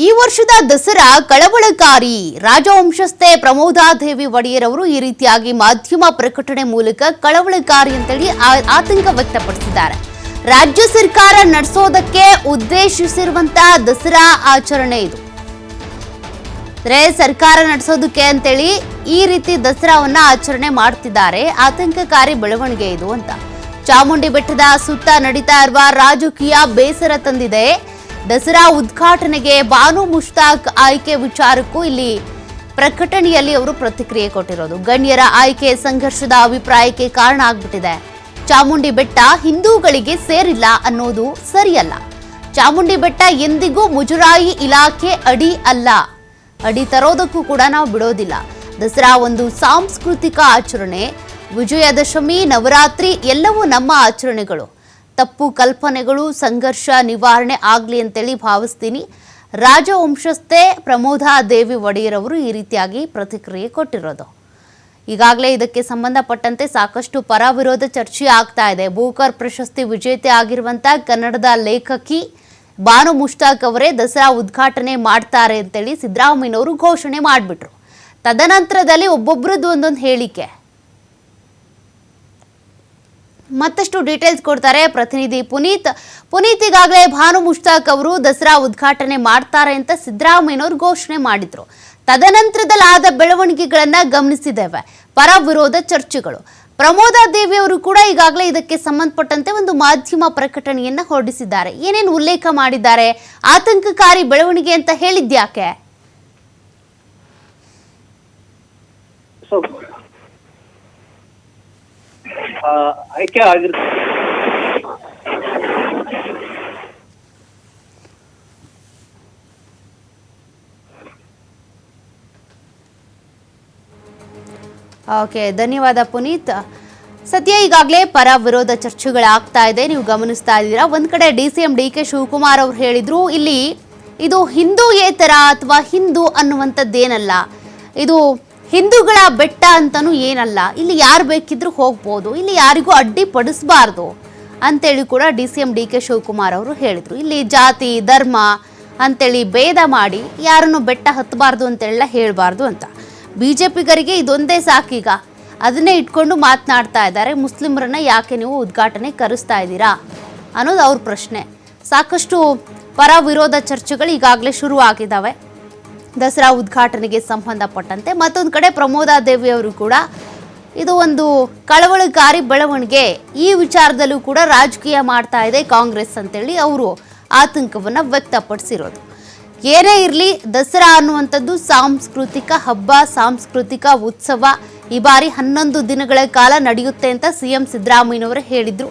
ಈ ವರ್ಷದ ದಸರಾ ಕಳವಳಕಾರಿ. ರಾಜವಂಶಸ್ಥೆ ಪ್ರಮೋದಾದೇವಿ ಒಡೆಯರ್ ಅವರು ಈ ರೀತಿಯಾಗಿ ಮಾಧ್ಯಮ ಪ್ರಕಟಣೆ ಮೂಲಕ ಕಳವಳಕಾರಿ ಅಂತೇಳಿ ಆತಂಕ ವ್ಯಕ್ತಪಡಿಸಿದ್ದಾರೆ. ರಾಜ್ಯ ಸರ್ಕಾರ ನಡೆಸೋದಕ್ಕೆ ಉದ್ದೇಶಿಸಿರುವಂತಹ ದಸರಾ ಆಚರಣೆ ಇದು. ಸರ್ಕಾರ ನಡೆಸೋದಕ್ಕೆ ಅಂತೇಳಿ ಈ ರೀತಿ ದಸರಾವನ್ನ ಆಚರಣೆ ಮಾಡ್ತಿದ್ದಾರೆ. ಆತಂಕಕಾರಿ ಬೆಳವಣಿಗೆ ಇದು ಅಂತ. ಚಾಮುಂಡಿ ಬೆಟ್ಟದ ಸುತ್ತ ನಡೀತಾ ಇರುವ ರಾಜಕೀಯ ಬೇಸರ ತಂದಿದೆ. ದಸರಾ ಉದ್ಘಾಟನೆಗೆ ಬಾನು ಮುಷ್ತಾಕ್ ಆಯ್ಕೆ ವಿಚಾರಕ್ಕೂ ಇಲ್ಲಿ ಪ್ರಕಟಣೆಯಲ್ಲಿ ಅವರು ಪ್ರತಿಕ್ರಿಯೆ ಕೊಟ್ಟಿರೋದು. ಗಣ್ಯರ ಆಯ್ಕೆ ಸಂಘರ್ಷದ ಅಭಿಪ್ರಾಯಕ್ಕೆ ಕಾರಣ ಆಗ್ಬಿಟ್ಟಿದೆ. ಚಾಮುಂಡಿ ಬೆಟ್ಟ ಹಿಂದೂಗಳಿಗೆ ಸೇರಿಲ್ಲ ಅನ್ನೋದು ಸರಿಯಲ್ಲ. ಚಾಮುಂಡಿ ಬೆಟ್ಟ ಎಂದಿಗೂ ಮುಜರಾಯಿ ಇಲಾಖೆ ಅಡಿ ಅಲ್ಲ. ಅಡಿ ತರೋದಕ್ಕೂ ಕೂಡ ನಾವು ಬಿಡೋದಿಲ್ಲ. ದಸರಾ ಒಂದು ಸಾಂಸ್ಕೃತಿಕ ಆಚರಣೆ. ವಿಜಯದಶಮಿ, ನವರಾತ್ರಿ ಎಲ್ಲವೂ ನಮ್ಮ ಆಚರಣೆಗಳು. ತಪ್ಪು ಕಲ್ಪನೆಗಳು, ಸಂಘರ್ಷ ನಿವಾರಣೆ ಆಗಲಿ ಅಂತೇಳಿ ಭಾವಿಸ್ತೀನಿ. ರಾಜವಂಶಸ್ಥೆ ಪ್ರಮೋದಾದೇವಿ ಒಡೆಯರ್ ಅವರು ಈ ರೀತಿಯಾಗಿ ಪ್ರತಿಕ್ರಿಯೆ ಕೊಟ್ಟಿರೋದು. ಈಗಾಗಲೇ ಇದಕ್ಕೆ ಸಂಬಂಧಪಟ್ಟಂತೆ ಸಾಕಷ್ಟು ಪರ ವಿರೋಧ ಚರ್ಚೆ ಆಗ್ತಾ ಇದೆ. ಬೂಕರ್ ಪ್ರಶಸ್ತಿ ವಿಜೇತೆ ಆಗಿರುವಂಥ ಕನ್ನಡದ ಲೇಖಕಿ ಬಾನು ಮುಷ್ತಾಕ್ ಅವರೇ ದಸರಾ ಉದ್ಘಾಟನೆ ಮಾಡ್ತಾರೆ ಅಂತೇಳಿ ಸಿದ್ದರಾಮಯ್ಯನವರು ಘೋಷಣೆ ಮಾಡಿಬಿಟ್ರು. ತದನಂತರದಲ್ಲಿ ಒಬ್ಬೊಬ್ಬರದ್ದು ಒಂದೊಂದು ಹೇಳಿಕೆ. ಮತ್ತಷ್ಟು ಡೀಟೇಲ್ಸ್ ಕೊಡ್ತಾರೆ ಪ್ರತಿನಿಧಿ ಪುನೀತ್. ಈಗಾಗಲೇ ಬಾನು ಮುಷ್ತಾಕ್ ಅವರು ದಸರಾ ಉದ್ಘಾಟನೆ ಮಾಡ್ತಾರೆ ಅಂತ ಸಿದ್ದರಾಮಯ್ಯನವರು ಘೋಷಣೆ ಮಾಡಿದ್ರು. ತದನಂತರದಲ್ಲಿ ಆದ ಬೆಳವಣಿಗೆಗಳನ್ನ ಗಮನಿಸಿದ್ದೇವೆ. ಪರ ವಿರೋಧ ಚರ್ಚೆಗಳು. ಪ್ರಮೋದಾದೇವಿ ಅವರು ಕೂಡ ಈಗಾಗಲೇ ಇದಕ್ಕೆ ಸಂಬಂಧಪಟ್ಟಂತೆ ಒಂದು ಮಾಧ್ಯಮ ಪ್ರಕಟಣೆಯನ್ನ ಹೊರಡಿಸಿದ್ದಾರೆ. ಏನೇನು ಉಲ್ಲೇಖ ಮಾಡಿದ್ದಾರೆ? ಆತಂಕಕಾರಿ ಬೆಳವಣಿಗೆ ಅಂತ ಹೇಳಿದ್ಯಾಕೆ? ಆಯ್ಕೆ ಆಗಿರುತ್ತೆ. ಓಕೆ, ಧನ್ಯವಾದ ಪುನೀತ್. ಸದ್ಯ ಈಗಾಗಲೇ ಪರ ವಿರೋಧ ಚರ್ಚೆಗಳಾಗ್ತಾ ಇದೆ, ನೀವು ಗಮನಿಸ್ತಾ ಇದ್ದೀರಾ. ಒಂದ್ ಕಡೆ DCM DK ಶಿವಕುಮಾರ್ ಅವರು ಹೇಳಿದ್ರು, ಇಲ್ಲಿ ಇದು ಹಿಂದೂಯೇತರ ಅಥವಾ ಹಿಂದೂ ಅನ್ನುವಂಥದ್ದೇನಲ್ಲ, ಇದು ಹಿಂದೂಗಳ ಬೆಟ್ಟ ಅಂತನೂ ಏನಲ್ಲ, ಇಲ್ಲಿ ಯಾರು ಬೇಕಿದ್ರೂ ಹೋಗ್ಬೋದು, ಇಲ್ಲಿ ಯಾರಿಗೂ ಅಡ್ಡಿಪಡಿಸಬಾರ್ದು ಅಂತೇಳಿ ಕೂಡ DCM DK ಶಿವಕುಮಾರ್ ಅವರು ಹೇಳಿದ್ರು. ಇಲ್ಲಿ ಜಾತಿ ಧರ್ಮ ಅಂತೇಳಿ ಭೇದ ಮಾಡಿ ಯಾರನ್ನು ಬೆಟ್ಟ ಹತ್ತಬಾರ್ದು ಅಂತೆಲ್ಲ ಹೇಳಬಾರ್ದು ಅಂತ. BJPಗರಿಗೆ ಇದೊಂದೇ ಸಾಕೀಗ, ಅದನ್ನೇ ಇಟ್ಕೊಂಡು ಮಾತನಾಡ್ತಾ ಇದ್ದಾರೆ. ಮುಸ್ಲಿಮರನ್ನ ಯಾಕೆ ನೀವು ಉದ್ಘಾಟನೆ ಕರೆಸ್ತಾ ಇದ್ದೀರಾ ಅನ್ನೋದು ಅವ್ರ ಪ್ರಶ್ನೆ. ಸಾಕಷ್ಟು ಪರ ವಿರೋಧ ಚರ್ಚೆಗಳು ಈಗಾಗಲೇ ಶುರು ಆಗಿದ್ದಾವೆ ದಸರಾ ಉದ್ಘಾಟನೆಗೆ ಸಂಬಂಧಪಟ್ಟಂತೆ. ಮತ್ತೊಂದು ಕಡೆ ಪ್ರಮೋದಾದೇವಿ ಅವರು ಕೂಡ ಇದು ಒಂದು ಕಳವಳಕಾರಿ ಬೆಳವಣಿಗೆ, ಈ ವಿಚಾರದಲ್ಲೂ ಕೂಡ ರಾಜಕೀಯ ಮಾಡ್ತಾ ಇದೆ ಕಾಂಗ್ರೆಸ್ ಅಂತೇಳಿ ಅವರು ಆತಂಕವನ್ನು ವ್ಯಕ್ತಪಡಿಸಿರೋದು. ಏನೇ ಇರಲಿ, ದಸರಾ ಅನ್ನುವಂಥದ್ದು ಸಾಂಸ್ಕೃತಿಕ ಹಬ್ಬ, ಸಾಂಸ್ಕೃತಿಕ ಉತ್ಸವ. ಈ ಬಾರಿ 11 ದಿನಗಳ ಕಾಲ ನಡೆಯುತ್ತೆ ಅಂತ CM ಸಿದ್ದರಾಮಯ್ಯನವರು ಹೇಳಿದ್ರು.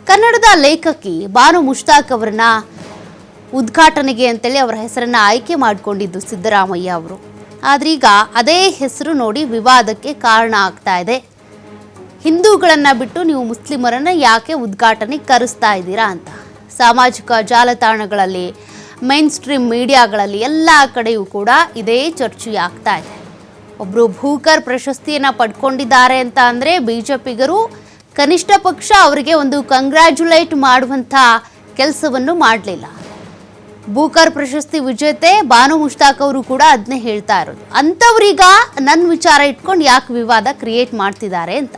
ಕನ್ನಡದ ಲೇಖಕಿ ಬಾನು ಮುಷ್ತಾಕ್ ಅವರನ್ನ ಉದ್ಘಾಟನೆಗೆ ಅಂತೇಳಿ ಅವರ ಹೆಸರನ್ನ ಆಯ್ಕೆ ಮಾಡಿಕೊಂಡಿದ್ದು ಸಿದ್ದರಾಮಯ್ಯ ಅವರು. ಆದ್ರೆ ಈಗ ಅದೇ ಹೆಸರು ನೋಡಿ ವಿವಾದಕ್ಕೆ ಕಾರಣ ಆಗ್ತಾ ಇದೆ. ಹಿಂದೂಗಳನ್ನ ಬಿಟ್ಟು ನೀವು ಮುಸ್ಲಿಮರನ್ನ ಯಾಕೆ ಉದ್ಘಾಟನೆ ಕರೆಸ್ತಾ ಇದ್ದೀರಾ ಅಂತ ಸಾಮಾಜಿಕ ಜಾಲತಾಣಗಳಲ್ಲಿ, ಮೈನ್ ಸ್ಟ್ರೀಮ್ ಮೀಡಿಯಾಗಳಲ್ಲಿ ಎಲ್ಲ ಕಡೆಯೂ ಕೂಡ ಇದೇ ಚರ್ಚೆ ಆಗ್ತಾ ಇದೆ. ಒಬ್ಬರು ಬೂಕರ್ ಪ್ರಶಸ್ತಿಯನ್ನು ಪಡ್ಕೊಂಡಿದ್ದಾರೆ ಅಂತ ಅಂದರೆ BJPಗರು ಕನಿಷ್ಠ ಪಕ್ಷ ಅವರಿಗೆ ಒಂದು ಕಂಗ್ರ್ಯಾಚುಲೇಟ್ ಮಾಡುವಂಥ ಕೆಲಸವನ್ನು ಮಾಡಲಿಲ್ಲ. ಬೂಕರ್ ಪ್ರಶಸ್ತಿ ವಿಜೇತೆ ಬಾನು ಮುಷ್ತಾಕ್ ಅವರು ಕೂಡ ಅದನ್ನೇ ಹೇಳ್ತಾ ಇರೋದು. ಅಂಥವ್ರೀಗ ನನ್ನ ವಿಚಾರ ಇಟ್ಕೊಂಡು ಯಾಕೆ ವಿವಾದ ಕ್ರಿಯೇಟ್ ಮಾಡ್ತಿದ್ದಾರೆ ಅಂತ.